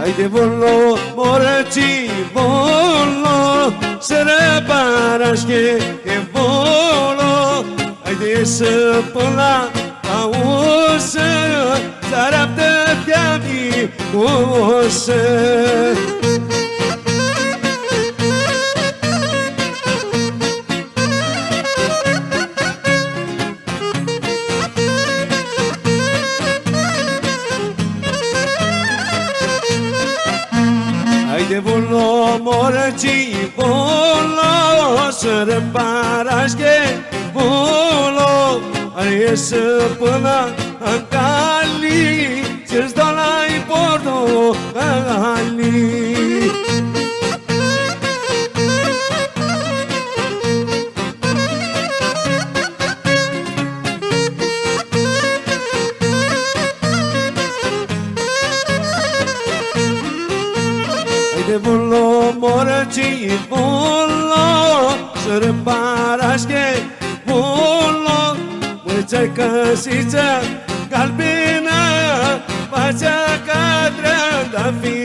Haide volo, morăci, volo, să răbarașche e volo. Haide să până la ausă, să araptă te-ami usă. Haide volo, morăci, volo, să răbarașche volo. Are să până în cali, să-ți dau la-i portocali. Haide volo, morăci, volo, să răbarașche volo. Mărița-i căsiță galbenă, fața ca trandafir.